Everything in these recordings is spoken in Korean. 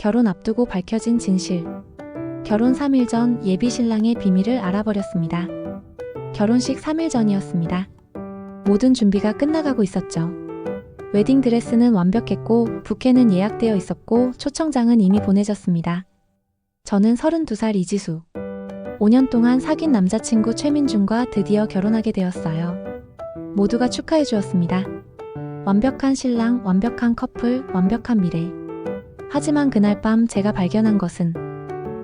결혼 앞두고 밝혀진 진실. 결혼 3일 전 예비 신랑의 비밀을 알아버렸습니다. 결혼식 3일 전이었습니다. 모든 준비가 끝나가고 있었죠. 웨딩드레스는 완벽했고 부케는 예약되어 있었고 초청장은 이미 보내졌습니다. 저는 32살 이지수. 5년 동안 사귄 남자친구 최민준과 드디어 결혼하게 되었어요. 모두가 축하해 주었습니다. 완벽한 신랑, 완벽한 커플, 완벽한 미래. 하지만 그날 밤 제가 발견한 것은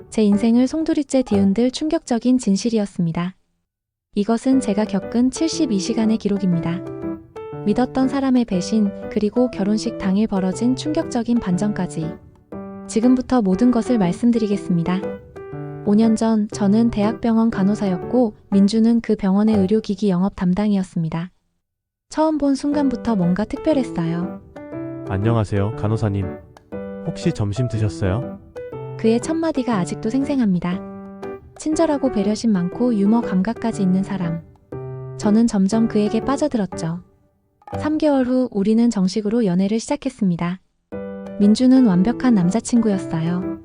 제 인생을 송두리째 뒤흔들 충격적인 진실이었습니다. 이것은 제가 겪은 72시간의 기록입니다. 믿었던 사람의 배신, 그리고 결혼식 당일 벌어진 충격적인 반전까지. 지금부터 모든 것을 말씀드리겠습니다. 5년 전 저는 대학병원 간호사였고 민주는 그 병원의 의료기기 영업 담당이었습니다. 처음 본 순간부터 뭔가 특별했어요. 안녕하세요, 간호사님. 혹시 점심 드셨어요? 그의 첫마디가 아직도 생생합니다. 친절하고 배려심 많고 유머 감각까지 있는 사람. 저는 점점 그에게 빠져들었죠. 3개월 후 우리는 정식으로 연애를 시작했습니다. 민주는 완벽한 남자친구였어요.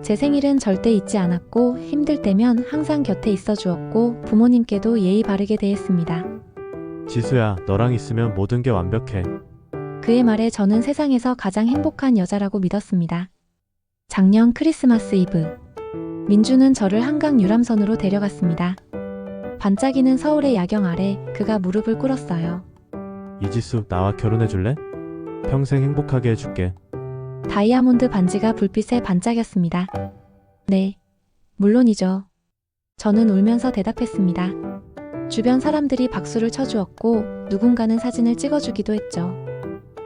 제 생일은 절대 잊지 않았고 힘들 때면 항상 곁에 있어 주었고 부모님께도 예의 바르게 대했습니다. 지수야, 너랑 있으면 모든 게 완벽해. 그의 말에 저는 세상에서 가장 행복한 여자라고 믿었습니다. 작년 크리스마스 이브. 민주는 저를 한강 유람선으로 데려갔습니다. 반짝이는 서울의 야경 아래 그가 무릎을 꿇었어요. 이지수, 나와 결혼해 줄래? 평생 행복하게 해줄게. 다이아몬드 반지가 불빛에 반짝였습니다. 네, 물론이죠. 저는 울면서 대답했습니다. 주변 사람들이 박수를 쳐주었고 누군가는 사진을 찍어주기도 했죠.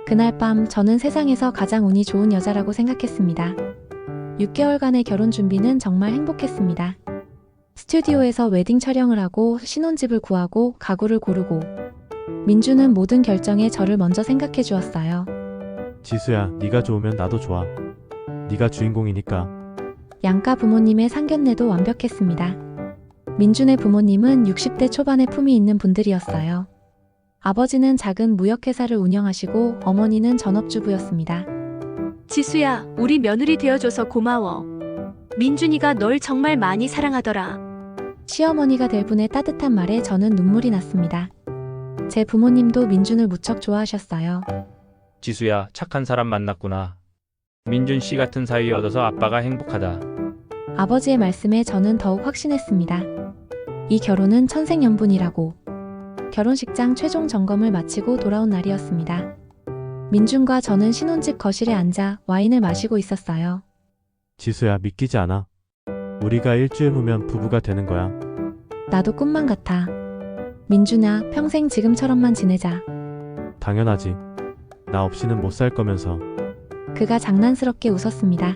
그날 밤 저는 세상에서 가장 운이 좋은 여자라고 생각했습니다. 6개월간의 결혼 준비는 정말 행복했습니다. 스튜디오에서 웨딩 촬영을 하고 신혼집을 구하고 가구를 고르고 민주는 모든 결정에 저를 먼저 생각해 주었어요. 지수야, 네가 좋으면 나도 좋아. 네가 주인공이니까. 양가 부모님의 상견례도 완벽했습니다. 민준의 부모님은 60대 초반의 품이 있는 분들이었어요. 아버지는 작은 무역회사를 운영하시고 어머니는 전업주부였습니다. 지수야, 우리 며느리 되어줘서 고마워. 민준이가 널 정말 많이 사랑하더라. 시어머니가 될 분의 따뜻한 말에 저는 눈물이 났습니다. 제 부모님도 민준을 무척 좋아하셨어요. 지수야, 착한 사람 만났구나. 민준 씨 같은 사위 얻어서 아빠가 행복하다. 아버지의 말씀에 저는 더욱 확신했습니다. 이 결혼은 천생연분이라고. 결혼식장 최종 점검을 마치고 돌아온 날이었습니다. 민준과 저는 신혼집 거실에 앉아 와인을 마시고 있었어요. 지수야, 믿기지 않아. 우리가 일주일 후면 부부가 되는 거야. 나도 꿈만 같아. 민준아, 평생 지금처럼만 지내자. 당연하지. 나 없이는 못 살 거면서. 그가 장난스럽게 웃었습니다.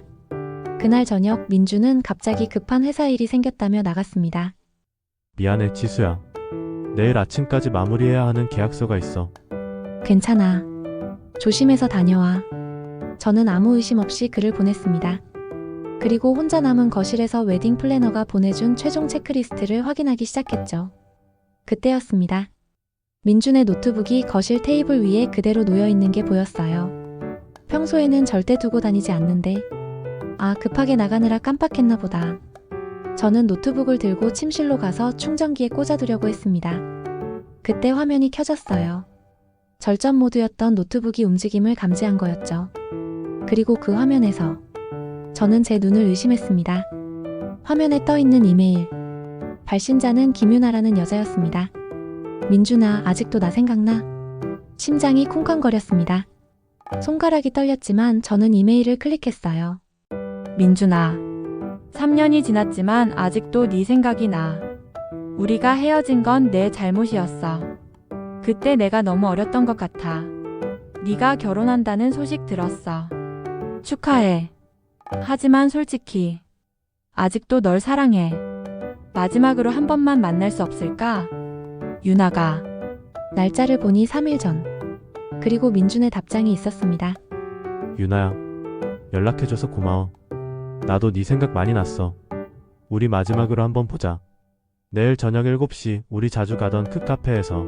그날 저녁 민주는 갑자기 급한 회사 일이 생겼다며 나갔습니다. 미안해, 지수야. 내일 아침까지 마무리해야 하는 계약서가 있어. 괜찮아. 조심해서 다녀와. 저는 아무 의심 없이 그를 보냈습니다. 그리고 혼자 남은 거실에서 웨딩 플래너가 보내준 최종 체크리스트를 확인하기 시작했죠. 그때였습니다. 민준의 노트북이 거실 테이블 위에 그대로 놓여있는 게 보였어요. 평소에는 절대 두고 다니지 않는데 급하게 나가느라 깜빡했나 보다. 저는 노트북을 들고 침실로 가서 충전기에 꽂아두려고 했습니다. 그때 화면이 켜졌어요. 절전 모드였던 노트북이 움직임을 감지한 거였죠. 그리고 그 화면에서 저는 제 눈을 의심했습니다. 화면에 떠있는 이메일. 발신자는 김유나라는 여자였습니다. 민준아, 아직도 나 생각나? 심장이 쿵쾅거렸습니다. 손가락이 떨렸지만 저는 이메일을 클릭했어요. 민준아, 3년이 지났지만 아직도 네 생각이 나. 우리가 헤어진 건 내 잘못이었어. 그때 내가 너무 어렸던 것 같아. 네가 결혼한다는 소식 들었어. 축하해. 하지만 솔직히 아직도 널 사랑해. 마지막으로 한 번만 만날 수 없을까? 유나가. 날짜를 보니 3일 전. 그리고 민준의 답장이 있었습니다. 유나야, 연락해줘서 고마워. 나도 네 생각 많이 났어. 우리 마지막으로 한번 보자. 내일 저녁 7시 우리 자주 가던 그 카페에서.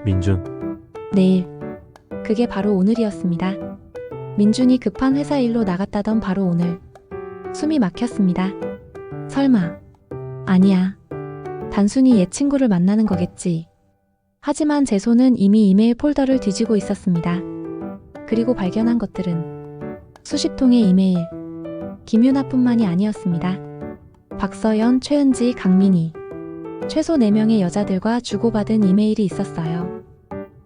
민준. 내일. 그게 바로 오늘이었습니다. 민준이 급한 회사 일로 나갔다던 바로 오늘. 숨이 막혔습니다. 설마. 아니야. 단순히 옛 친구를 만나는 거겠지. 하지만 제 손은 이미 이메일 폴더를 뒤지고 있었습니다. 그리고 발견한 것들은 수십 통의 이메일. 김유나뿐만이 아니었습니다. 박서연, 최은지, 강민희. 최소 4명의 여자들과 주고받은 이메일이 있었어요.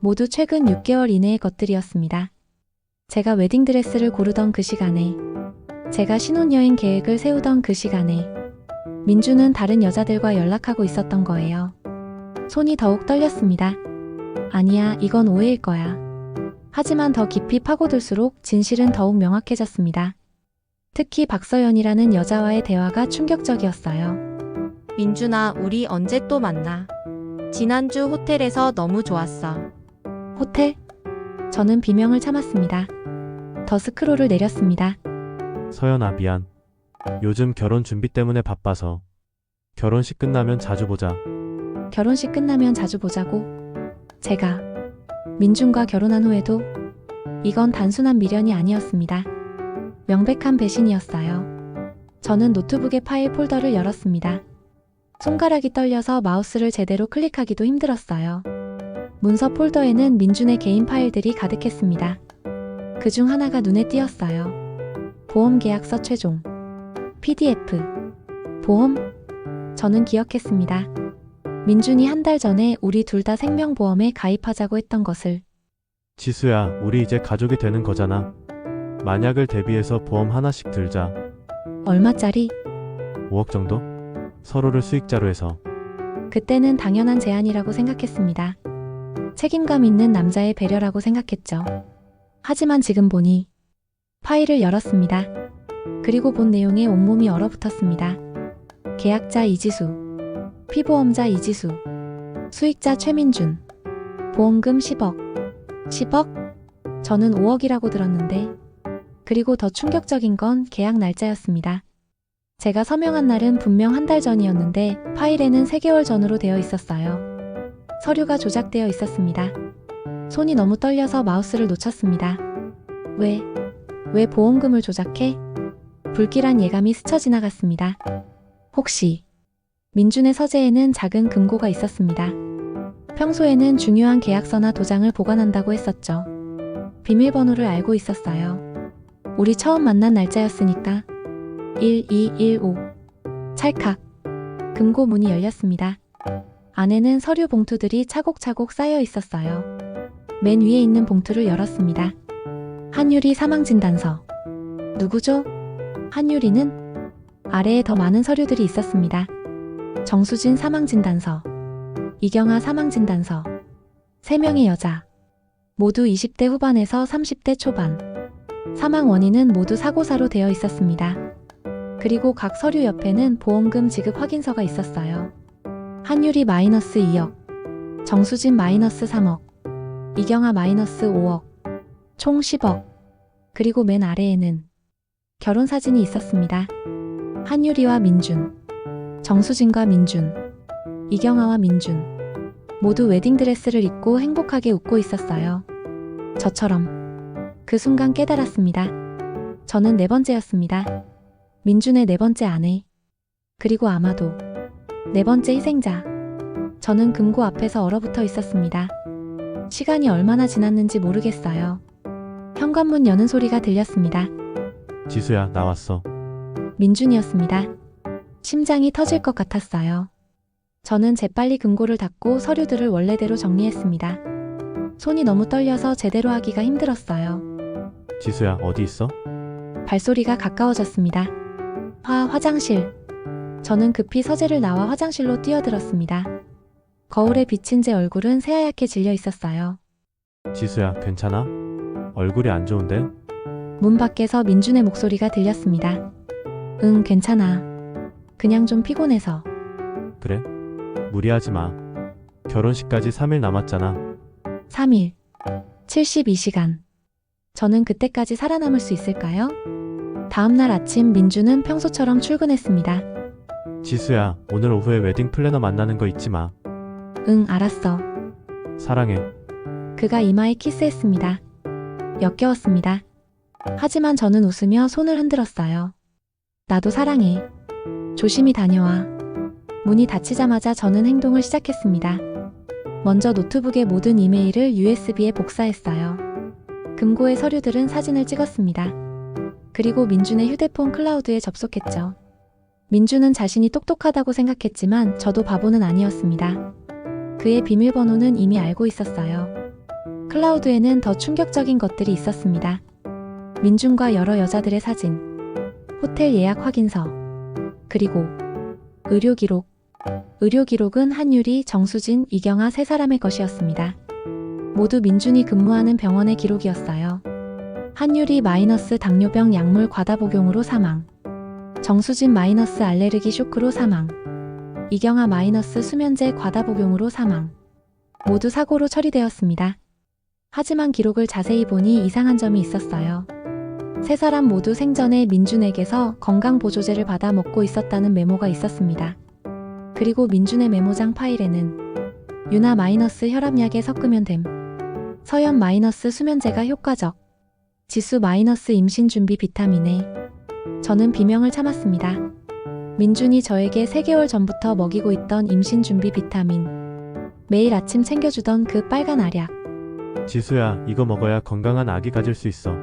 모두 최근 6개월 이내의 것들이었습니다. 제가 웨딩드레스를 고르던 그 시간에, 제가 신혼여행 계획을 세우던 그 시간에, 민주는 다른 여자들과 연락하고 있었던 거예요. 손이 더욱 떨렸습니다. 아니야, 이건 오해일 거야. 하지만 더 깊이 파고들수록 진실은 더욱 명확해졌습니다. 특히 박서연이라는 여자와의 대화가 충격적이었어요. 민준아, 우리 언제 또 만나? 지난주 호텔에서 너무 좋았어. 호텔? 저는 비명을 참았습니다. 더 스크롤을 내렸습니다. 서연아, 미안. 요즘 결혼 준비 때문에 바빠서. 결혼식 끝나면 자주 보자. 결혼식 끝나면 자주 보자고. 제가 민준과 결혼한 후에도 이건 단순한 미련이 아니었습니다. 명백한 배신이었어요. 저는 노트북의 파일 폴더를 열었습니다. 손가락이 떨려서 마우스를 제대로 클릭하기도 힘들었어요. 문서 폴더에는 민준의 개인 파일들이 가득했습니다. 그중 하나가 눈에 띄었어요. 보험 계약서 최종. PDF. 보험? 저는 기억했습니다. 민준이 한 달 전에 우리 둘 다 생명보험에 가입하자고 했던 것을. 지수야, 우리 이제 가족이 되는 거잖아. 만약을 대비해서 보험 하나씩 들자. 얼마짜리? 5억 정도? 서로를 수익자로 해서. 그때는 당연한 제안이라고 생각했습니다. 책임감 있는 남자의 배려라고 생각했죠. 하지만 지금 보니 파일을 열었습니다. 그리고 본 내용에 온몸이 얼어붙었습니다. 계약자 이지수, 피보험자 이지수, 수익자 최민준, 보험금 10억. 10억? 저는 5억이라고 들었는데. 그리고 더 충격적인 건 계약 날짜였습니다. 제가 서명한 날은 분명 한 달 전이었는데 파일에는 3개월 전으로 되어 있었어요. 서류가 조작되어 있었습니다. 손이 너무 떨려서 마우스를 놓쳤습니다. 왜 보험금을 조작해? 불길한 예감이 스쳐 지나갔습니다. 혹시 민준의 서재에는 작은 금고가 있었습니다. 평소에는 중요한 계약서나 도장을 보관한다고 했었죠. 비밀번호를 알고 있었어요. 우리 처음 만난 날짜였으니까. 1215. 찰칵. 금고 문이 열렸습니다. 안에는 서류 봉투들이 차곡차곡 쌓여 있었어요. 맨 위에 있는 봉투를 열었습니다. 한유리 사망진단서. 누구죠? 한유리는? 아래에 더 많은 서류들이 있었습니다. 정수진 사망진단서. 이경아 사망진단서. 3명의 여자. 모두 20대 후반에서 30대 초반. 사망 원인은 모두 사고사로 되어 있었습니다. 그리고 각 서류 옆에는 보험금 지급 확인서가 있었어요. 한유리 마이너스 2억. 정수진 마이너스 3억. 이경아 마이너스 5억. 총 10억. 그리고 맨 아래에는 결혼 사진이 있었습니다. 한유리와 민준. 정수진과 민준. 이경아와 민준. 모두 웨딩드레스를 입고 행복하게 웃고 있었어요. 저처럼. 그 순간 깨달았습니다. 저는 4번째였습니다. 민준의 4번째 아내. 그리고 아마도 4번째 희생자. 저는 금고 앞에서 얼어붙어 있었습니다. 시간이 얼마나 지났는지 모르겠어요. 현관문 여는 소리가 들렸습니다. 지수야, 나왔어. 민준이었습니다. 심장이 터질 것 같았어요. 저는 재빨리 금고를 닫고 서류들을 원래대로 정리했습니다. 손이 너무 떨려서 제대로 하기가 힘들었어요. 지수야, 어디 있어? 발소리가 가까워졌습니다. 화장실. 저는 급히 서재를 나와 화장실로 뛰어들었습니다. 거울에 비친 제 얼굴은 새하얗게 질려 있었어요. 지수야, 괜찮아? 얼굴이 안 좋은데? 문 밖에서 민준의 목소리가 들렸습니다. 응, 괜찮아. 그냥 좀 피곤해서. 그래? 무리하지 마. 결혼식까지 3일 남았잖아. 3일. 72시간. 저는 그때까지 살아남을 수 있을까요? 다음날 아침 민준은 평소처럼 출근했습니다. 지수야, 오늘 오후에 웨딩 플래너 만나는 거 잊지 마. 응, 알았어. 사랑해. 그가 이마에 키스했습니다. 역겨웠습니다. 하지만 저는 웃으며 손을 흔들었어요. 나도 사랑해. 조심히 다녀와. 문이 닫히자마자 저는 행동을 시작했습니다. 먼저 노트북의 모든 이메일을 USB에 복사했어요. 금고의 서류들은 사진을 찍었습니다. 그리고 민준의 휴대폰 클라우드에 접속했죠. 민준은 자신이 똑똑하다고 생각했지만 저도 바보는 아니었습니다. 그의 비밀번호는 이미 알고 있었어요. 클라우드에는 더 충격적인 것들이 있었습니다. 민준과 여러 여자들의 사진, 호텔 예약 확인서, 그리고 의료 기록. 의료 기록은 한유리, 정수진, 이경아 세 사람의 것이었습니다. 모두 민준이 근무하는 병원의 기록이었어요. 한유리 마이너스 당뇨병 약물 과다 복용으로 사망. 정수진 마이너스 알레르기 쇼크로 사망. 이경아 마이너스 수면제 과다 복용으로 사망. 모두 사고로 처리되었습니다. 하지만 기록을 자세히 보니 이상한 점이 있었어요. 세 사람 모두 생전에 민준에게서 건강보조제를 받아 먹고 있었다는 메모가 있었습니다. 그리고 민준의 메모장 파일에는 유나 마이너스 혈압약에 섞으면 됨. 서연 마이너스 수면제가 효과적. 지수 마이너스 임신 준비 비타민에. 저는 비명을 참았습니다. 민준이 저에게 3개월 전부터 먹이고 있던 임신 준비 비타민. 매일 아침 챙겨주던 그 빨간 알약. 지수야, 이거 먹어야 건강한 아기 가질 수 있어.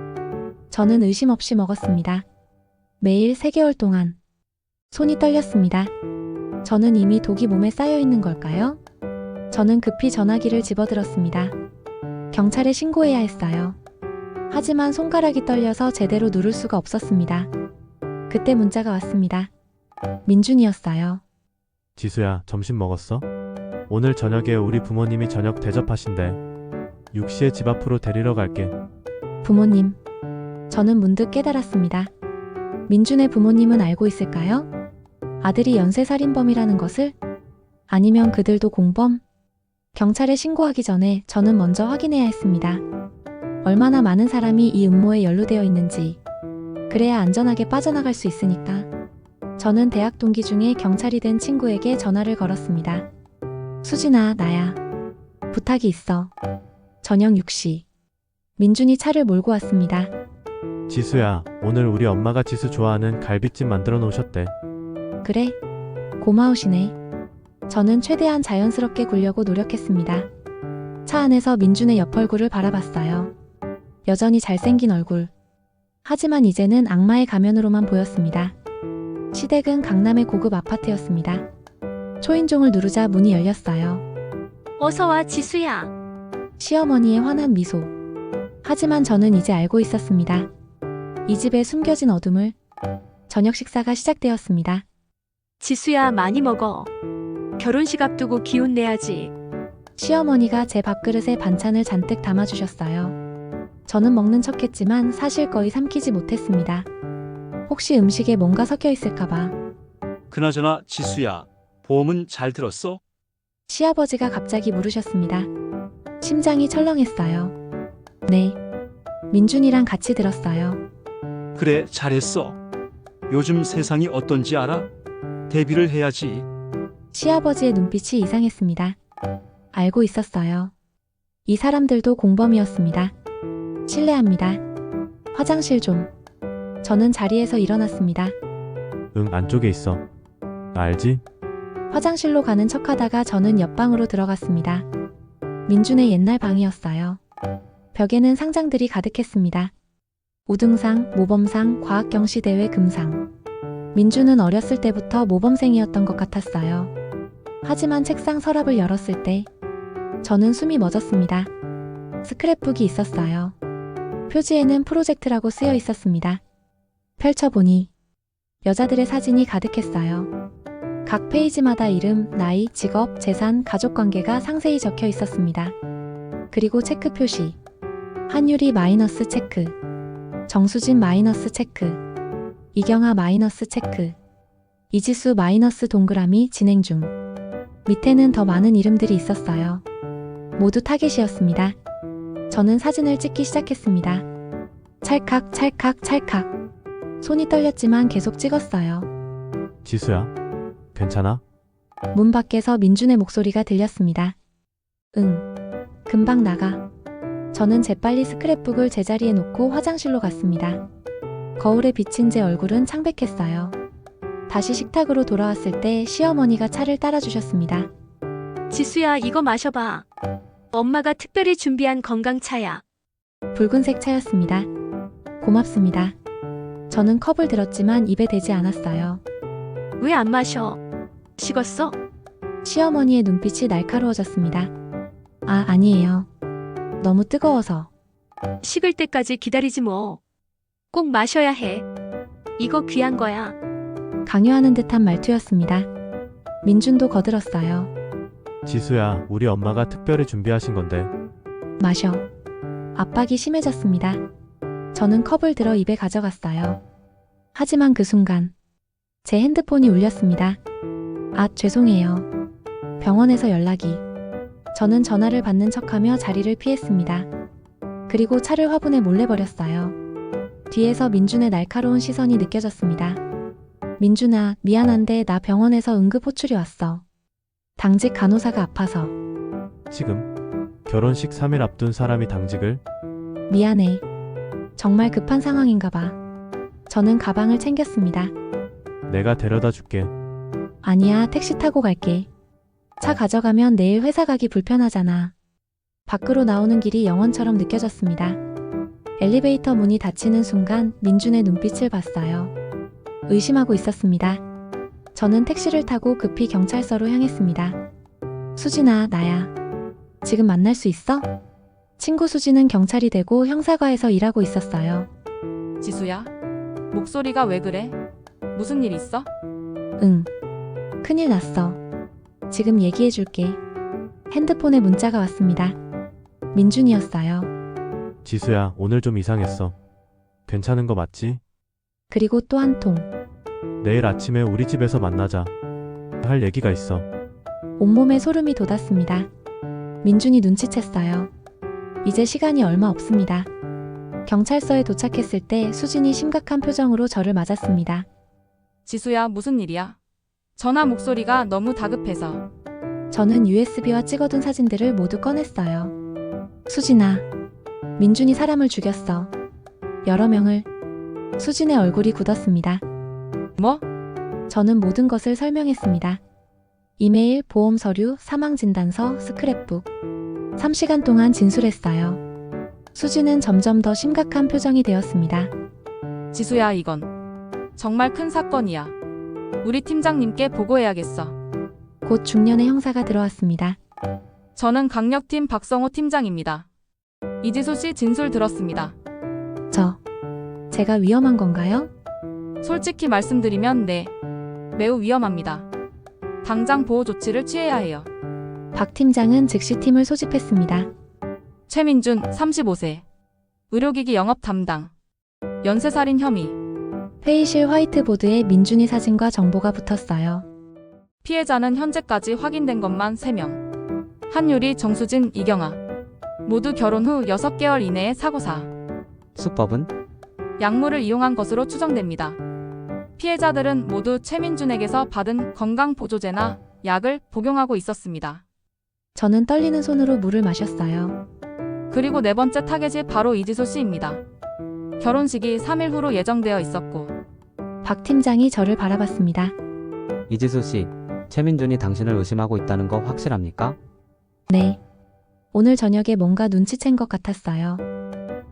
저는 의심 없이 먹었습니다. 매일 3개월 동안. 손이 떨렸습니다. 저는 이미 독이 몸에 쌓여 있는 걸까요? 저는 급히 전화기를 집어들었습니다. 경찰에 신고해야 했어요. 하지만 손가락이 떨려서 제대로 누를 수가 없었습니다. 그때 문자가 왔습니다. 민준이었어요. 지수야, 점심 먹었어? 오늘 저녁에 우리 부모님이 저녁 대접하신대. 6시에 집 앞으로 데리러 갈게. 부모님. 저는 문득 깨달았습니다. 민준의 부모님은 알고 있을까요? 아들이 연쇄살인범이라는 것을? 아니면 그들도 공범? 경찰에 신고하기 전에 저는 먼저 확인해야 했습니다. 얼마나 많은 사람이 이 음모에 연루되어 있는지. 그래야 안전하게 빠져나갈 수 있으니까. 저는 대학 동기 중에 경찰이 된 친구에게 전화를 걸었습니다. 수진아, 나야. 부탁이 있어. 저녁 6시. 민준이 차를 몰고 왔습니다. 지수야, 오늘 우리 엄마가 지수 좋아하는 갈비찜 만들어 놓으셨대. 그래? 고마우시네. 저는 최대한 자연스럽게 굴려고 노력했습니다. 차 안에서 민준의 옆 얼굴을 바라봤어요. 여전히 잘생긴 얼굴. 하지만 이제는 악마의 가면으로만 보였습니다. 시댁은 강남의 고급 아파트였습니다. 초인종을 누르자 문이 열렸어요. 어서와, 지수야. 시어머니의 환한 미소. 하지만 저는 이제 알고 있었습니다. 이 집에 숨겨진 어둠을. 저녁 식사가 시작되었습니다. 지수야, 많이 먹어. 결혼식 앞두고 기운 내야지. 시어머니가 제 밥그릇에 반찬을 잔뜩 담아주셨어요. 저는 먹는 척했지만 사실 거의 삼키지 못했습니다. 혹시 음식에 뭔가 섞여 있을까봐. 그나저나 지수야, 보험은 잘 들었어? 시아버지가 갑자기 물으셨습니다. 심장이 철렁했어요. 네. 민준이랑 같이 들었어요. 그래, 잘했어. 요즘 세상이 어떤지 알아? 대비를 해야지. 시아버지의 눈빛이 이상했습니다. 알고 있었어요. 이 사람들도 공범이었습니다. 실례합니다. 화장실 좀. 저는 자리에서 일어났습니다. 응, 안쪽에 있어. 나 알지? 화장실로 가는 척하다가 저는 옆방으로 들어갔습니다. 민준의 옛날 방이었어요. 벽에는 상장들이 가득했습니다. 우등상, 모범상, 과학경시대회 금상. 민준은 어렸을 때부터 모범생이었던 것 같았어요. 하지만 책상 서랍을 열었을 때 저는 숨이 멎었습니다. 스크랩북이 있었어요. 표지에는 프로젝트라고 쓰여 있었습니다. 펼쳐보니 여자들의 사진이 가득했어요. 각 페이지마다 이름, 나이, 직업, 재산, 가족관계가 상세히 적혀 있었습니다. 그리고 체크 표시. 한유리 마이너스 체크. 정수진 마이너스 체크. 이경아 마이너스 체크. 이지수 마이너스 동그라미 진행 중. 밑에는 더 많은 이름들이 있었어요. 모두 타겟이었습니다. 저는 사진을 찍기 시작했습니다. 찰칵, 찰칵, 찰칵. 손이 떨렸지만 계속 찍었어요. 지수야, 괜찮아? 문 밖에서 민준의 목소리가 들렸습니다. 응. 금방 나가. 저는 재빨리 스크랩북을 제자리에 놓고 화장실로 갔습니다. 거울에 비친 제 얼굴은 창백했어요. 다시 식탁으로 돌아왔을 때 시어머니가 차를 따라주셨습니다. 지수야, 이거 마셔봐. 엄마가 특별히 준비한 건강차야. 붉은색 차였습니다. 고맙습니다. 저는 컵을 들었지만 입에 대지 않았어요. 왜 안 마셔? 식었어? 시어머니의 눈빛이 날카로워졌습니다. 아, 아니에요. 너무 뜨거워서. 식을 때까지 기다리지 뭐. 꼭 마셔야 해. 이거 귀한 거야. 강요하는 듯한 말투였습니다. 민준도 거들었어요. 지수야, 우리 엄마가 특별히 준비하신 건데. 마셔. 압박이 심해졌습니다. 저는 컵을 들어 입에 가져갔어요. 하지만 그 순간 제 핸드폰이 울렸습니다. 아, 죄송해요. 병원에서 연락이. 저는 전화를 받는 척하며 자리를 피했습니다. 그리고 차를 화분에 몰래 버렸어요. 뒤에서 민준의 날카로운 시선이 느껴졌습니다. 민준아, 미안한데 나 병원에서 응급 호출이 왔어. 당직 간호사가 아파서. 지금 결혼식 3일 앞둔 사람이 당직을? 미안해. 정말 급한 상황인가 봐. 저는 가방을 챙겼습니다. 내가 데려다 줄게. 아니야, 택시 타고 갈게. 차 가져가면 내일 회사 가기 불편하잖아. 밖으로 나오는 길이 영원처럼 느껴졌습니다. 엘리베이터 문이 닫히는 순간 민준의 눈빛을 봤어요. 의심하고 있었습니다. 저는 택시를 타고 급히 경찰서로 향했습니다. 수진아, 나야. 지금 만날 수 있어? 친구 수진은 경찰이 되고 형사과에서 일하고 있었어요. 지수야? 목소리가 왜 그래? 무슨 일 있어? 응. 큰일 났어. 지금 얘기해줄게. 핸드폰에 문자가 왔습니다. 민준이었어요. 지수야, 오늘 좀 이상했어. 괜찮은 거 맞지? 그리고 또 한 통. 내일 아침에 우리 집에서 만나자. 할 얘기가 있어. 온몸에 소름이 돋았습니다. 민준이 눈치챘어요. 이제 시간이 얼마 없습니다. 경찰서에 도착했을 때 수진이 심각한 표정으로 저를 맞았습니다. 지수야, 무슨 일이야? 전화 목소리가 너무 다급해서. 저는 USB와 찍어둔 사진들을 모두 꺼냈어요. 수진아, 민준이 사람을 죽였어. 여러 명을. 수진의 얼굴이 굳었습니다. 뭐? 저는 모든 것을 설명했습니다. 이메일, 보험 서류, 사망 진단서, 스크랩북. 3시간 동안 진술했어요. 수진은 점점 더 심각한 표정이 되었습니다. 지수야, 이건 정말 큰 사건이야. 우리 팀장님께 보고해야겠어. 곧 중년의 형사가 들어왔습니다. 저는 강력팀 박성호 팀장입니다. 이지수 씨 진술 들었습니다. 제가 위험한 건가요? 솔직히 말씀드리면 네, 매우 위험합니다. 당장 보호 조치를 취해야 해요. 박 팀장은 즉시 팀을 소집했습니다. 최민준, 35세. 의료기기 영업 담당. 연쇄살인 혐의. 회의실 화이트보드에 민준이 사진과 정보가 붙었어요. 피해자는 현재까지 확인된 것만 3명. 한유리, 정수진, 이경아. 모두 결혼 후 6개월 이내의 사고사. 수법은? 약물을 이용한 것으로 추정됩니다. 피해자들은 모두 최민준에게서 받은 건강보조제나 약을 복용하고 있었습니다. 저는 떨리는 손으로 물을 마셨어요. 그리고 네 번째 타겟이 바로 이지수 씨입니다. 결혼식이 3일 후로 예정되어 있었고 박 팀장이 저를 바라봤습니다. 이지수 씨, 최민준이 당신을 의심하고 있다는 거 확실합니까? 네. 오늘 저녁에 뭔가 눈치챈 것 같았어요.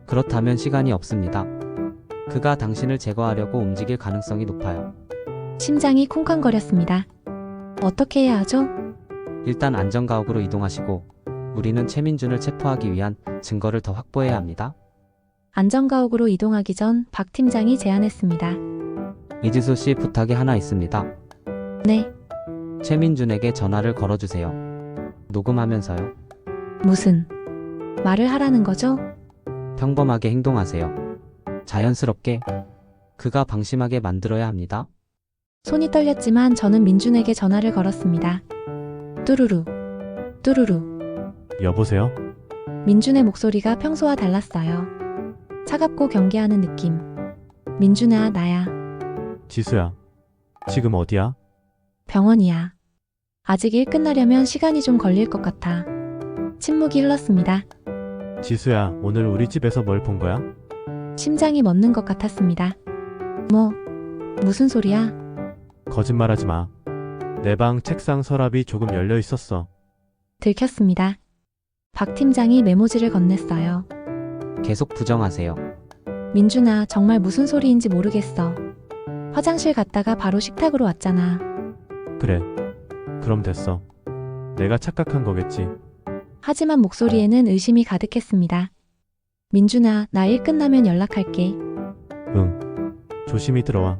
그렇다면 시간이 없습니다. 그가 당신을 제거하려고 움직일 가능성이 높아요. 심장이 쿵쾅거렸습니다. 어떻게 해야 하죠? 일단 안전가옥으로 이동하시고 우리는 최민준을 체포하기 위한 증거를 더 확보해야 합니다. 안전가옥으로 이동하기 전 박 팀장이 제안했습니다. 이지수 씨, 부탁이 하나 있습니다. 네. 최민준에게 전화를 걸어주세요. 녹음하면서요. 무슨 말을 하라는 거죠? 평범하게 행동하세요. 자연스럽게. 그가 방심하게 만들어야 합니다. 손이 떨렸지만 저는 민준에게 전화를 걸었습니다. 뚜루루. 뚜루루. 여보세요? 민준의 목소리가 평소와 달랐어요. 차갑고 경계하는 느낌. 민준아, 나야. 지수야. 지금 어디야? 병원이야. 아직 일 끝나려면 시간이 좀 걸릴 것 같아. 침묵이 흘렀습니다. 지수야, 오늘 우리 집에서 뭘 본 거야? 심장이 멎는 것 같았습니다. 뭐, 무슨 소리야? 거짓말하지 마. 내 방 책상 서랍이 조금 열려 있었어. 들켰습니다. 박 팀장이 메모지를 건넸어요. 계속 부정하세요. 민준아, 정말 무슨 소리인지 모르겠어. 화장실 갔다가 바로 식탁으로 왔잖아. 그래. 그럼 됐어. 내가 착각한 거겠지. 하지만 목소리에는 의심이 가득했습니다. 민준아, 나 일 끝나면 연락할게. 응. 조심히 들어와.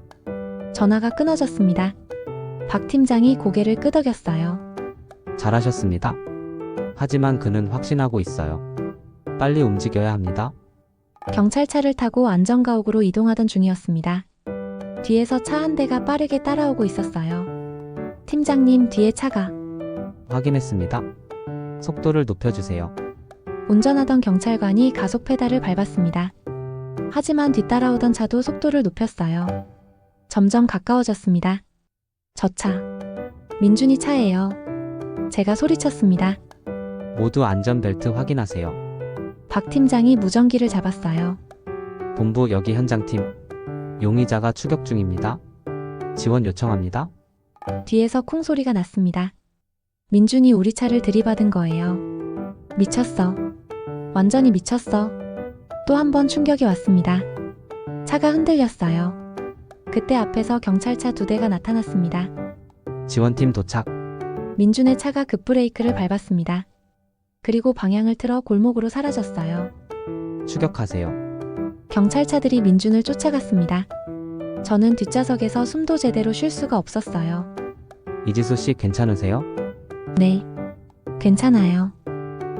전화가 끊어졌습니다. 박 팀장이 고개를 끄덕였어요. 잘하셨습니다. 하지만 그는 확신하고 있어요. 빨리 움직여야 합니다. 경찰차를 타고 안전가옥으로 이동하던 중이었습니다. 뒤에서 차 한 대가 빠르게 따라오고 있었어요. 팀장님, 뒤에 차가. 확인했습니다. 속도를 높여주세요. 운전하던 경찰관이 가속 페달을 밟았습니다. 하지만 뒤따라오던 차도 속도를 높였어요. 점점 가까워졌습니다. 저 차. 민준이 차예요. 제가 소리쳤습니다. 모두 안전벨트 확인하세요. 박 팀장이 무전기를 잡았어요. 본부 여기 현장팀. 용의자가 추격 중입니다. 지원 요청합니다. 뒤에서 쿵 소리가 났습니다. 민준이 우리 차를 들이받은 거예요. 미쳤어. 완전히 미쳤어. 또 한 번 충격이 왔습니다. 차가 흔들렸어요. 그때 앞에서 경찰차 2대가 나타났습니다. 지원팀 도착. 민준의 차가 급브레이크를 밟았습니다. 그리고 방향을 틀어 골목으로 사라졌어요. 추격하세요. 경찰차들이 민준을 쫓아갔습니다. 저는 뒷좌석에서 숨도 제대로 쉴 수가 없었어요. 이지수 씨 괜찮으세요? 네, 괜찮아요.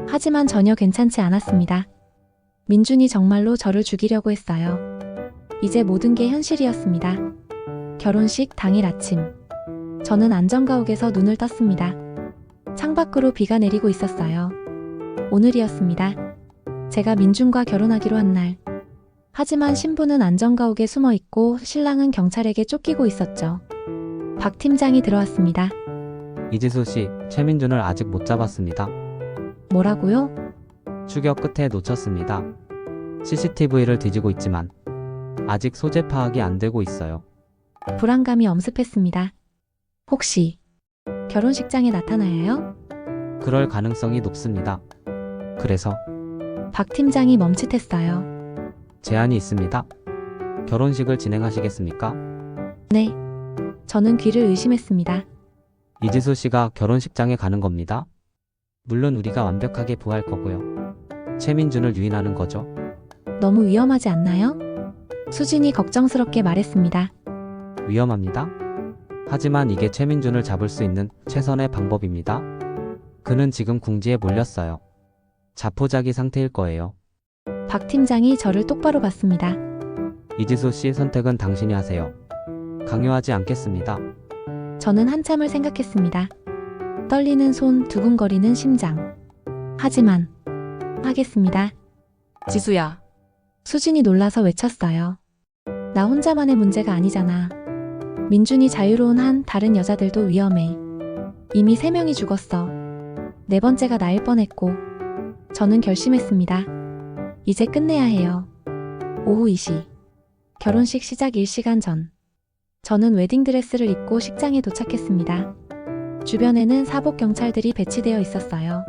하지만 전혀 괜찮지 않았습니다. 민준이 정말로 저를 죽이려고 했어요. 이제 모든 게 현실이었습니다. 결혼식 당일 아침. 저는 안전가옥에서 눈을 떴습니다. 창밖으로 비가 내리고 있었어요. 오늘이었습니다. 제가 민준과 결혼하기로 한 날. 하지만 신부는 안전가옥에 숨어 있고 신랑은 경찰에게 쫓기고 있었죠. 박 팀장이 들어왔습니다. 이지수 씨, 최민준을 아직 못 잡았습니다. 뭐라고요? 추격 끝에 놓쳤습니다. CCTV를 뒤지고 있지만 아직 소재 파악이 안 되고 있어요. 불안감이 엄습했습니다. 혹시 결혼식장에 나타나요? 그럴 가능성이 높습니다. 그래서 박 팀장이 멈칫했어요. 제안이 있습니다. 결혼식을 진행하시겠습니까? 네. 저는 귀를 의심했습니다. 이지수 씨가 결혼식장에 가는 겁니다. 물론 우리가 완벽하게 보호할 거고요. 최민준을 유인하는 거죠. 너무 위험하지 않나요? 수진이 걱정스럽게 말했습니다. 위험합니다. 하지만 이게 최민준을 잡을 수 있는 최선의 방법입니다. 그는 지금 궁지에 몰렸어요. 자포자기 상태일 거예요. 박 팀장이 저를 똑바로 봤습니다. 이지수 씨 선택은 당신이 하세요. 강요하지 않겠습니다. 저는 한참을 생각했습니다. 떨리는 손, 두근거리는 심장. 하지만 하겠습니다. 지수야, 수진이 놀라서 외쳤어요. 나 혼자만의 문제가 아니잖아. 민준이 자유로운 한 다른 여자들도 위험해. 이미 3명이 죽었어. 4번째가 나일 뻔했고. 저는 결심했습니다. 이제 끝내야 해요. 오후 2시. 결혼식 시작 1시간 전. 저는 웨딩드레스를 입고 식장에 도착했습니다. 주변에는 사복 경찰들이 배치되어 있었어요.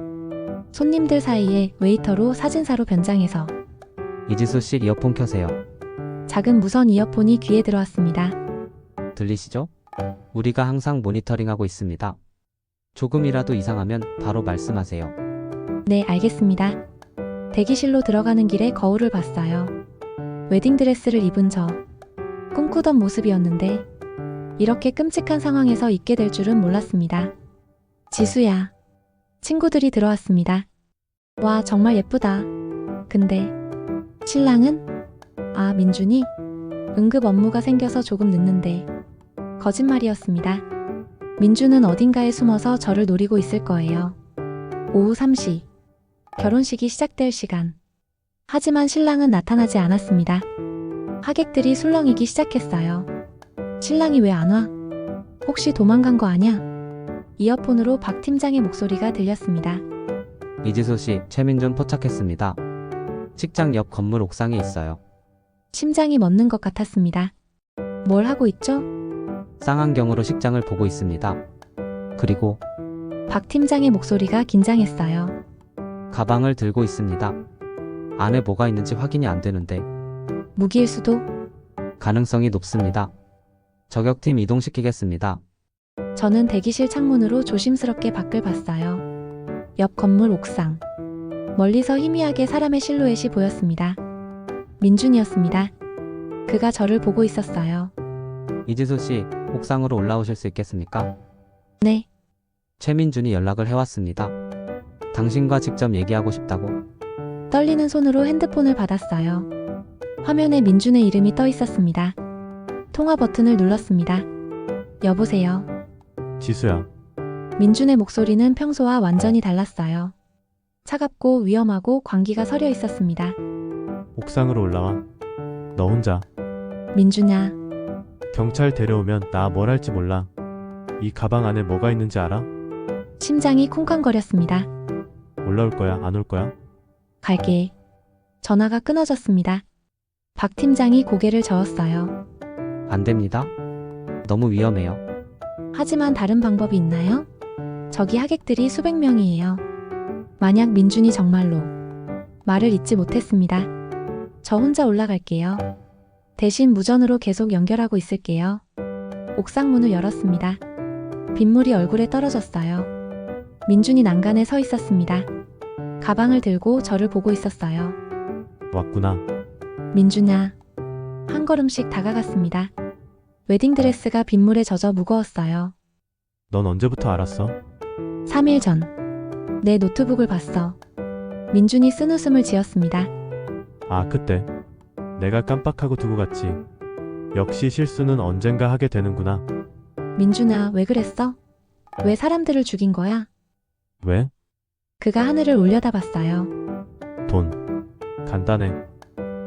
손님들 사이에 웨이터로 사진사로 변장해서 이지수 씨 이어폰 켜세요. 작은 무선 이어폰이 귀에 들어왔습니다. 들리시죠? 우리가 항상 모니터링하고 있습니다. 조금이라도 이상하면 바로 말씀하세요. 네, 알겠습니다. 대기실로 들어가는 길에 거울을 봤어요. 웨딩드레스를 입은 저. 꿈꾸던 모습이었는데 이렇게 끔찍한 상황에서 있게 될 줄은 몰랐습니다. 지수야. 친구들이 들어왔습니다. 와, 정말 예쁘다. 근데 신랑은? 아, 민준이? 응급 업무가 생겨서 조금 늦는데. 거짓말이었습니다. 민준은 어딘가에 숨어서 저를 노리고 있을 거예요. 오후 3시. 결혼식이 시작될 시간. 하지만 신랑은 나타나지 않았습니다. 하객들이 술렁이기 시작했어요. 신랑이 왜 안 와? 혹시 도망간 거 아냐? 이어폰으로 박 팀장의 목소리가 들렸습니다. 이지수 씨, 최민준 포착했습니다. 식장 옆 건물 옥상에 있어요. 심장이 멎는 것 같았습니다. 뭘 하고 있죠? 쌍안경으로 식장을 보고 있습니다. 그리고 박 팀장의 목소리가 긴장했어요. 가방을 들고 있습니다. 안에 뭐가 있는지 확인이 안 되는데 무기일 수도. 가능성이 높습니다. 저격팀 이동시키겠습니다. 저는 대기실 창문으로 조심스럽게 밖을 봤어요. 옆 건물 옥상. 멀리서 희미하게 사람의 실루엣이 보였습니다. 민준이었습니다. 그가 저를 보고 있었어요. 이지수 씨, 옥상으로 올라오실 수 있겠습니까? 네, 최민준이 연락을 해왔습니다. 당신과 직접 얘기하고 싶다고. 떨리는 손으로 핸드폰을 받았어요. 화면에 민준의 이름이 떠 있었습니다. 통화 버튼을 눌렀습니다. 여보세요. 지수야, 민준의 목소리는 평소와 완전히 달랐어요. 차갑고 위험하고 광기가 서려 있었습니다. 옥상으로 올라와. 너 혼자. 민준아, 경찰 데려오면 나 뭘 할지 몰라. 이 가방 안에 뭐가 있는지 알아? 심장이 쿵쾅거렸습니다. 올라올 거야, 안 올 거야? 갈게. 전화가 끊어졌습니다. 박 팀장이 고개를 저었어요. 안 됩니다. 너무 위험해요. 하지만 다른 방법이 있나요? 저기 하객들이 수백 명이에요. 만약 민준이 정말로 말을 잇지 못했습니다. 저 혼자 올라갈게요. 대신 무전으로 계속 연결하고 있을게요. 옥상 문을 열었습니다. 빗물이 얼굴에 떨어졌어요. 민준이 난간에 서 있었습니다. 가방을 들고 저를 보고 있었어요. 왔구나. 민준아. 한 걸음씩 다가갔습니다. 웨딩드레스가 빗물에 젖어 무거웠어요. 넌 언제부터 알았어? 3일 전. 내 노트북을 봤어. 민준이 쓴웃음을 지었습니다. 아, 그때. 내가 깜빡하고 두고 갔지. 역시 실수는 언젠가 하게 되는구나. 민준아, 왜 그랬어? 왜 사람들을 죽인 거야? 왜? 그가 하늘을 올려다봤어요. 돈. 간단해.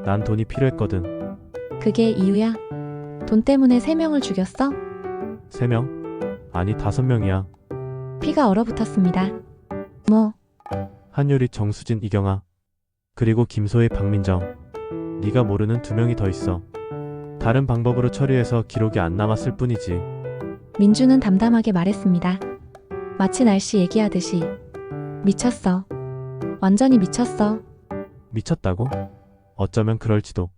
난 돈이 필요했거든. 그게 이유야? 돈 때문에 3명을 죽였어? 3명? 아니, 5명이야. 피가 얼어붙었습니다. 뭐, 한유리, 정수진, 이경아. 그리고 김소희, 박민정. 네가 모르는 2명이 더 있어. 다른 방법으로 처리해서 기록이 안 남았을 뿐이지. 민준은 담담하게 말했습니다. 마치 날씨 얘기하듯이. 미쳤어. 완전히 미쳤어. 미쳤다고? 어쩌면 그럴지도.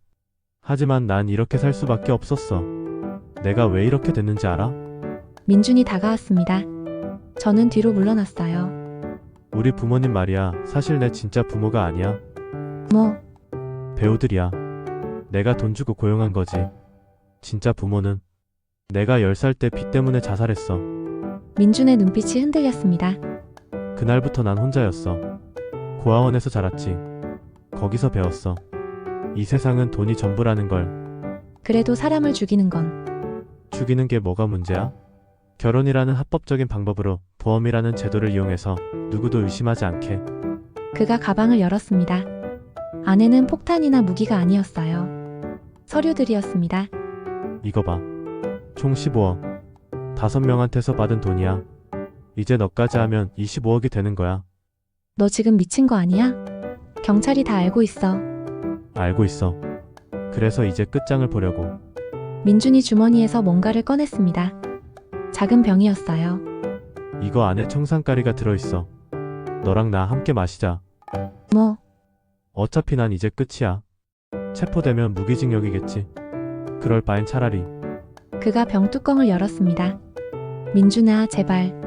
하지만 난 이렇게 살 수밖에 없었어. 내가 왜 이렇게 됐는지 알아? 민준이 다가왔습니다. 저는 뒤로 물러났어요. 우리 부모님 말이야. 사실 내 진짜 부모가 아니야. 뭐, 배우들이야. 내가 돈 주고 고용한 거지. 진짜 부모는 내가 10살 때 빚 때문에 자살했어. 민준의 눈빛이 흔들렸습니다. 그날부터 난 혼자였어. 고아원에서 자랐지. 거기서 배웠어. 이 세상은 돈이 전부라는 걸. 그래도 사람을 죽이는 건 죽이는 게 뭐가 문제야? 결혼이라는 합법적인 방법으로 보험이라는 제도를 이용해서 누구도 의심하지 않게. 그가 가방을 열었습니다. 안에는 폭탄이나 무기가 아니었어요. 서류들이었습니다. 이거 봐. 총 15억. 5명한테서 받은 돈이야. 이제 너까지 하면 25억이 되는 거야. 너 지금 미친 거 아니야? 경찰이 다 알고 있어. 알고 있어. 그래서 이제 끝장을 보려고. 민준이 주머니에서 뭔가를 꺼냈습니다. 작은 병이었어요. 이거 안에 청산가리가 들어있어. 너랑 나 함께 마시자. 뭐, 어차피 난 이제 끝이야. 체포되면 무기징역이겠지. 그럴 바엔 차라리. 그가 병뚜껑을 열었습니다. 민준아, 제발.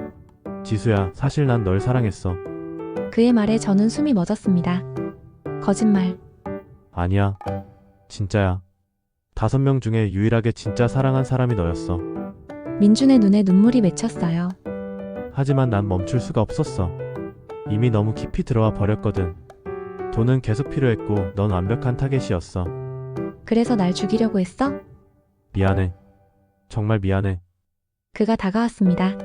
지수야, 사실 난 널 사랑했어. 그의 말에 저는 숨이 멎었습니다. 거짓말. 아니야. 진짜야. 5명 중에 유일하게 진짜 사랑한 사람이 너였어. 민준의 눈에 눈물이 맺혔어요. 하지만 난 멈출 수가 없었어. 이미 너무 깊이 들어와 버렸거든. 돈은 계속 필요했고 넌 완벽한 타겟이었어. 그래서 날 죽이려고 했어? 미안해. 정말 미안해. 그가 다가왔습니다.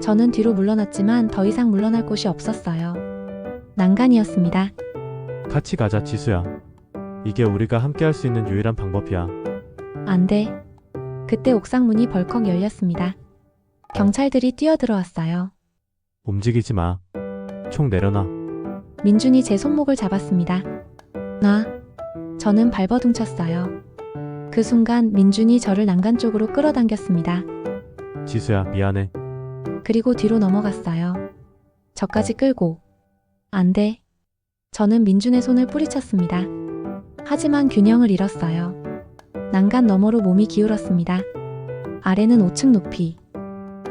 저는 뒤로 물러났지만 더 이상 물러날 곳이 없었어요. 난간이었습니다. 같이 가자, 지수야. 이게 우리가 함께 할 수 있는 유일한 방법이야. 안 돼. 그때 옥상 문이 벌컥 열렸습니다. 경찰들이 뛰어들어왔어요. 움직이지 마. 총 내려놔. 민준이 제 손목을 잡았습니다. 나. 저는 발버둥쳤어요. 그 순간 민준이 저를 난간 쪽으로 끌어당겼습니다. 지수야, 미안해. 그리고 뒤로 넘어갔어요. 저까지 끌고. 안 돼. 저는 민준의 손을 뿌리쳤습니다. 하지만 균형을 잃었어요. 난간 너머로 몸이 기울었습니다. 아래는 5층 높이.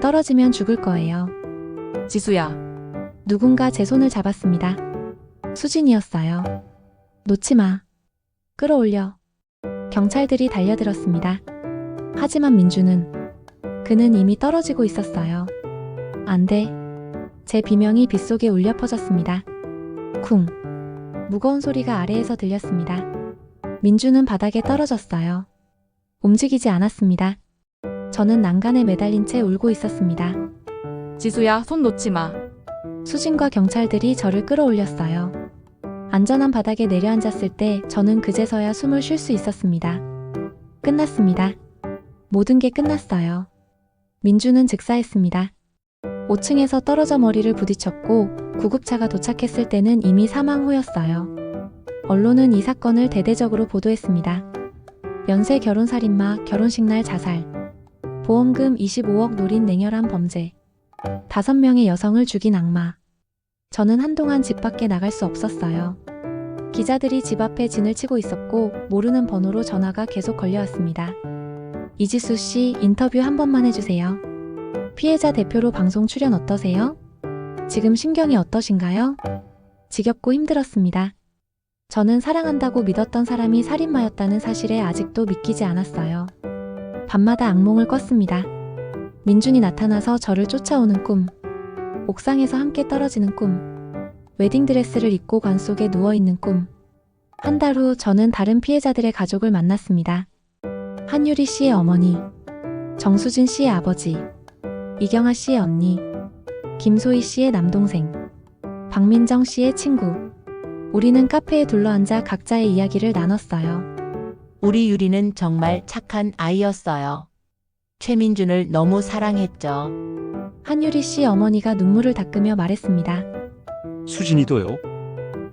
떨어지면 죽을 거예요. 지수야, 누군가 제 손을 잡았습니다. 수진이었어요. 놓지 마. 끌어올려. 경찰들이 달려들었습니다. 하지만 그는 이미 떨어지고 있었어요. 안 돼. 제 비명이 빗속에 울려 퍼졌습니다. 쿵. 무거운 소리가 아래에서 들렸습니다. 민준은 바닥에 떨어졌어요. 움직이지 않았습니다. 저는 난간에 매달린 채 울고 있었습니다. 지수야, 손 놓지 마. 수진과 경찰들이 저를 끌어올렸어요. 안전한 바닥에 내려앉았을 때 저는 그제서야 숨을 쉴 수 있었습니다. 끝났습니다. 모든 게 끝났어요. 민준은 즉사했습니다. 5층에서 떨어져 머리를 부딪혔고 구급차가 도착했을 때는 이미 사망 후였어요. 언론은 이 사건을 대대적으로 보도했습니다. 연쇄 결혼살인마, 결혼식 날 자살, 보험금 25억 노린 냉혈한 범죄, 5명의 여성을 죽인 악마. 저는 한동안 집 밖에 나갈 수 없었어요. 기자들이 집 앞에 진을 치고 있었고 모르는 번호로 전화가 계속 걸려왔습니다. 이지수 씨, 인터뷰 한 번만 해주세요. 피해자 대표로 방송 출연 어떠세요? 지금 심경이 어떠신가요? 지겹고 힘들었습니다. 저는 사랑한다고 믿었던 사람이 살인마였다는 사실에 아직도 믿기지 않았어요. 밤마다 악몽을 꿨습니다. 민준이 나타나서 저를 쫓아오는 꿈, 옥상에서 함께 떨어지는 꿈, 웨딩드레스를 입고 관 속에 누워있는 꿈. 한 달 후 저는 다른 피해자들의 가족을 만났습니다. 한유리 씨의 어머니, 정수진 씨의 아버지, 이경아 씨의 언니, 김소희 씨의 남동생, 박민정 씨의 친구. 우리는 카페에 둘러앉아 각자의 이야기를 나눴어요. 우리 유리는 정말 착한 아이였어요. 최민준을 너무 사랑했죠. 한유리 씨 어머니가 눈물을 닦으며 말했습니다. 수진이도요.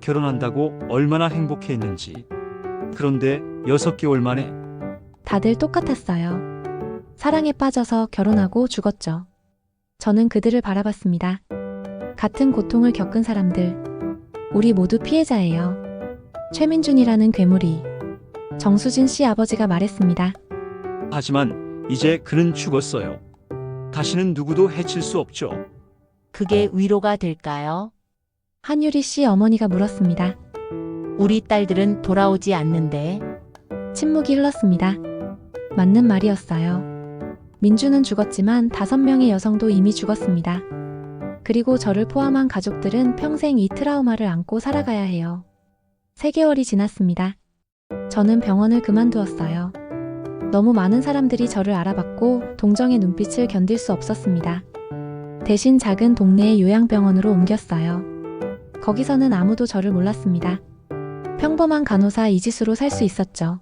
결혼한다고 얼마나 행복해했는지. 그런데 6개월 만에 다들 똑같았어요. 사랑에 빠져서 결혼하고 죽었죠. 저는 그들을 바라봤습니다. 같은 고통을 겪은 사람들. 우리 모두 피해자예요. 최민준이라는 괴물이. 정수진 씨 아버지가 말했습니다. 하지만 이제 그는 죽었어요. 다시는 누구도 해칠 수 없죠. 그게 위로가 될까요? 한유리 씨 어머니가 물었습니다. 우리 딸들은 돌아오지 않는데. 침묵이 흘렀습니다. 맞는 말이었어요. 민준은 죽었지만 5명의 여성도 이미 죽었습니다. 그리고 저를 포함한 가족들은 평생 이 트라우마를 안고 살아가야 해요. 3개월이 지났습니다. 저는 병원을 그만두었어요. 너무 많은 사람들이 저를 알아봤고 동정의 눈빛을 견딜 수 없었습니다. 대신 작은 동네의 요양병원으로 옮겼어요. 거기서는 아무도 저를 몰랐습니다. 평범한 간호사 이지수로 살 수 있었죠.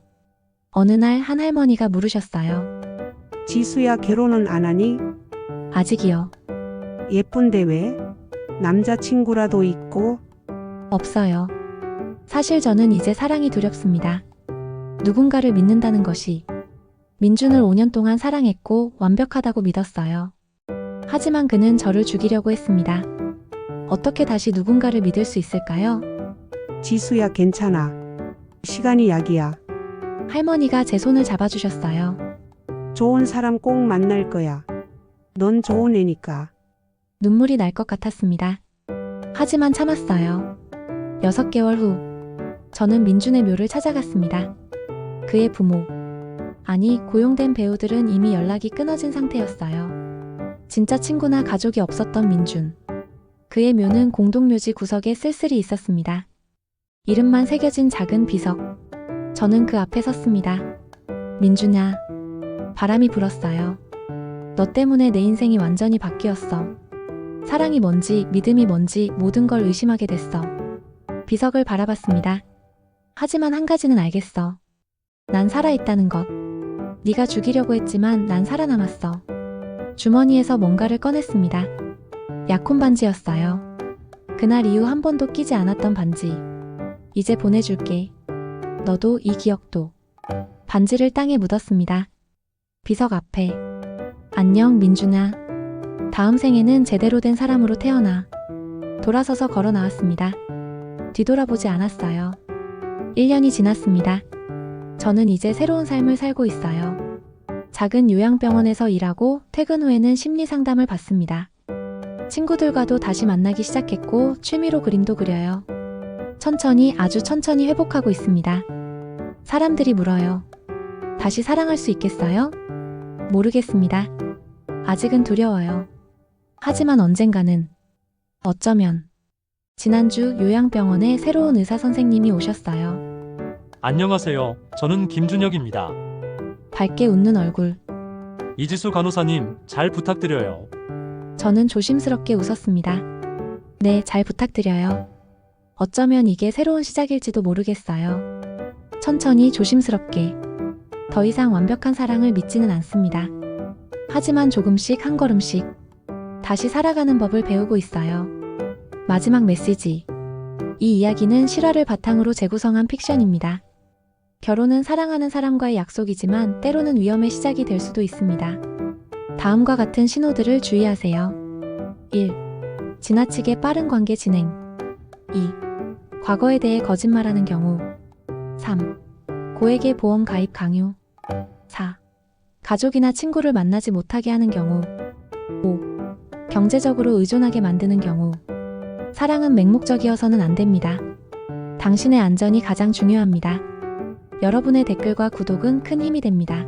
어느 날 한 할머니가 물으셨어요. 지수야, 결혼은 안 하니? 아직이요. 예쁜데 왜? 남자친구라도 있고? 없어요. 사실 저는 이제 사랑이 두렵습니다. 누군가를 믿는다는 것이. 민준을 5년 동안 사랑했고 완벽하다고 믿었어요. 하지만 그는 저를 죽이려고 했습니다. 어떻게 다시 누군가를 믿을 수 있을까요? 지수야, 괜찮아. 시간이 약이야. 할머니가 제 손을 잡아주셨어요. 좋은 사람 꼭 만날 거야. 넌 좋은 애니까. 눈물이 날 것 같았습니다. 하지만 참았어요. 6개월 후, 저는 민준의 묘를 찾아갔습니다. 그의 부모, 아니 고용된 배우들은 이미 연락이 끊어진 상태였어요. 진짜 친구나 가족이 없었던 민준. 그의 묘는 공동묘지 구석에 쓸쓸히 있었습니다. 이름만 새겨진 작은 비석. 저는 그 앞에 섰습니다. 민준아, 바람이 불었어요. 너 때문에 내 인생이 완전히 바뀌었어. 사랑이 뭔지, 믿음이 뭔지 모든 걸 의심하게 됐어. 비석을 바라봤습니다. 하지만 한 가지는 알겠어. 난 살아있다는 것. 네가 죽이려고 했지만 난 살아남았어. 주머니에서 뭔가를 꺼냈습니다. 약혼 반지였어요. 그날 이후 한 번도 끼지 않았던 반지. 이제 보내줄게. 너도 이 기억도. 반지를 땅에 묻었습니다. 비석 앞에. 안녕, 민준아. 다음 생에는 제대로 된 사람으로 태어나. 돌아서서 걸어 나왔습니다. 뒤돌아보지 않았어요. 1년이 지났습니다. 저는 이제 새로운 삶을 살고 있어요. 작은 요양병원에서 일하고 퇴근 후에는 심리 상담을 받습니다. 친구들과도 다시 만나기 시작했고 취미로 그림도 그려요. 천천히, 아주 천천히 회복하고 있습니다. 사람들이 물어요. 다시 사랑할 수 있겠어요? 모르겠습니다. 아직은 두려워요. 하지만 언젠가는. 어쩌면. 지난주 요양병원에 새로운 의사 선생님이 오셨어요. 안녕하세요. 저는 김준혁입니다. 밝게 웃는 얼굴. 이지수 간호사님, 잘 부탁드려요. 저는 조심스럽게 웃었습니다. 네, 잘 부탁드려요. 어쩌면 이게 새로운 시작일지도 모르겠어요. 천천히, 조심스럽게. 더 이상 완벽한 사랑을 믿지는 않습니다. 하지만 조금씩, 한 걸음씩 다시 살아가는 법을 배우고 있어요. 마지막 메시지. 이 이야기는 실화를 바탕으로 재구성한 픽션입니다. 결혼은 사랑하는 사람과의 약속이지만 때로는 위험의 시작이 될 수도 있습니다. 다음과 같은 신호들을 주의하세요. 1. 지나치게 빠른 관계 진행. 2. 과거에 대해 거짓말하는 경우. 3. 고액의 보험 가입 강요. 4. 가족이나 친구를 만나지 못하게 하는 경우. 5. 경제적으로 의존하게 만드는 경우. 사랑은 맹목적이어서는 안 됩니다. 당신의 안전이 가장 중요합니다. 여러분의 댓글과 구독은 큰 힘이 됩니다.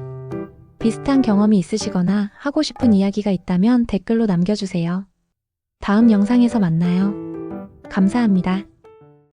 비슷한 경험이 있으시거나 하고 싶은 이야기가 있다면 댓글로 남겨주세요. 다음 영상에서 만나요. 감사합니다.